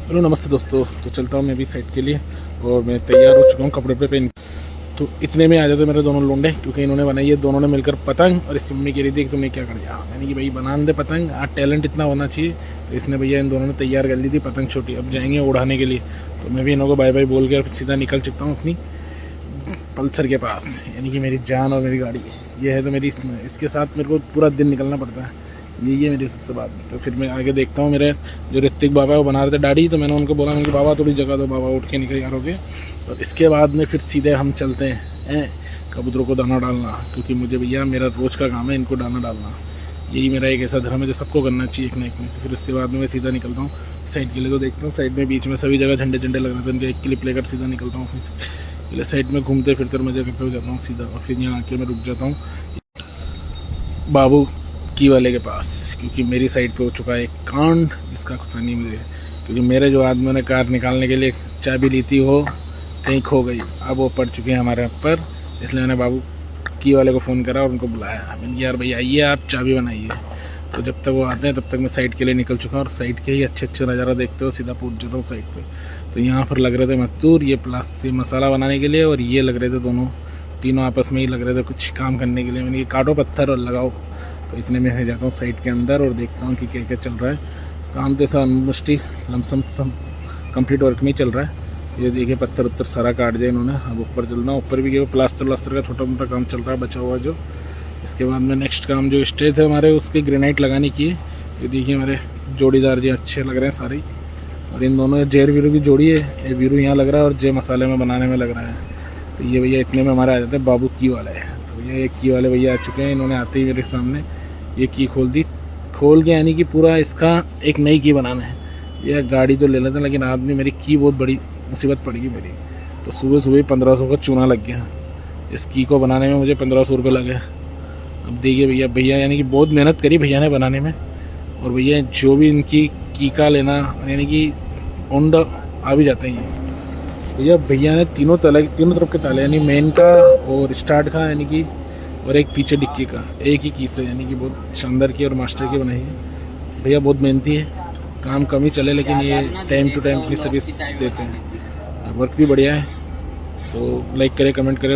Hello नमस्ते दोस्तों। तो चलता हूँ मैं भी साइड के लिए और मैं तैयार हो चुका हूँ कपड़े पे पहन। तो इतने में आ जाते मेरे दोनों लोंडे, क्योंकि इन्होंने बनाई है दोनों ने मिलकर पतंग। और इसकी मम्मी कह रही थी कि तुमने क्या कर दिया। मैंने कि भाई बना दे पतंग, आज टैलेंट इतना होना चाहिए। तो इसने भैया इन दोनों ने तैयार कर ली थी पतंग छोटी, अब जाएंगे उड़ाने के लिए। तो मैं भी इन्हों को बाय बाय बोल के सीधा निकल चुका हूँ अपनी पल्सर के पास, यानी कि मेरी जान और मेरी गाड़ी ये है। तो मेरी इसके साथ मेरे को पूरा दिन निकलना पड़ता है, यही है मेरी सबसे बात। तो फिर मैं आगे देखता हूँ। मेरे जो ऋतिक बाबा है वो बना रहे थे दाढ़ी, तो मैंने उनको बोला मैंने बाबा थोड़ी जगह दो, बाबा उठ के निकल यार हो गए। और इसके बाद में फिर सीधे हम चलते हैं कबूतरों को दाना डालना, क्योंकि मुझे भैया मेरा रोज़ का काम है इनको दाना डालना। यही मेरा एक ऐसा धर्म है जो सबको करना चाहिए एक ना एक में। तो फिर उसके बाद में मैं सीधा निकलता हूँ साइड के लिए। तो देखता हूँ साइड में बीच में सभी जगह झंडे झंडे लग रहे थे, उनके एक क्लिप लेकर सीधा निकलता हूँ। फिर साइड में घूमते फिरते मजे करते हुए जाता हूँ सीधा। और फिर यहाँ आके मैं रुक जाता हूँ बाबू की वाले के पास, क्योंकि मेरी साइड पे हो चुका है एक कांड जिसका पता नहीं मुझे। क्योंकि मेरे जो आदमियों ने कार निकालने के लिए चाबी ली थी वो कहीं खो गई, अब वो पड़ चुके हैं हमारे ऊपर। इसलिए मैंने बाबू की वाले को फ़ोन करा और उनको बुलाया। मैंने यार भाई आइए आप चाबी बनाइए। तो जब तक वो आते हैं तब तक मैं साइड के लिए निकल चुका हूँ। और साइड के ही अच्छे अच्छे नज़ारा देखते हो सीधा पहुँच जाता हूँ साइड पे। तो यहाँ पर लग रहे थे मजदूर ये प्लास्टिक मसाला बनाने के लिए, और ये लग रहे थे दोनों तीनों आपस में ही लग रहे थे कुछ काम करने के लिए। मैंने ये काटो पत्थर और लगाओ। तो इतने में मैं जाता हूँ साइड के अंदर और देखता हूँ कि क्या क्या चल रहा है। काम तो ऐसा मुश्किल लमसम कंप्लीट वर्क में ही चल रहा है। ये देखिए पत्थर उत्तर सारा काट दिया इन्होंने। अब ऊपर चलना, ऊपर भी गए प्लास्टर व्लास्टर का छोटा मोटा काम चल रहा है बचा हुआ जो। इसके बाद में नेक्स्ट काम जो स्टेज है हमारे उसकी ग्रेनाइट लगाने की है। ये देखिए हमारे जोड़ीदार जी अच्छे लग रहे हैं सारे। और इन दोनों जेर वीरू की जोड़ी है, ये वीरू यहाँ लग रहा है और जे मसाले में बनाने में लग रहा है। तो ये भैया इतने में हमारे आ जाते हैं बाबू की वाले। तो भैया एक की वाले भैया आ चुके हैं। इन्होंने आते ही मेरे सामने ये की खोल दी, खोल के यानी कि पूरा इसका एक नई की बनाना है। यह गाड़ी तो ले लेते हैं, लेकिन आदमी मेरी की बहुत बड़ी मुसीबत पड़ेगी मेरी। तो सुबह सुबह 1500 का चूना लग गया। इस की को बनाने में मुझे 1500 रुपये लगे। अब देखिए भैया भैया यानी कि बहुत मेहनत करी भैया ने बनाने में। और भैया जो भी इनकी की का लेना यानी कि ओंडा आ भी जाते हैं। भैया ने तीनों तरफ के ताले यानी मेन का और स्टार्ट का यानी कि और एक पीछे डिक्की का एक ही की से यानी कि बहुत शानदार की और मास्टर की बनाई है। भैया बहुत मेहनती है, काम कम ही चले लेकिन ये टाइम टू टाइम अपनी सर्विस देते हैं। वर्क भी बढ़िया है। तो लाइक करें, कमेंट करें।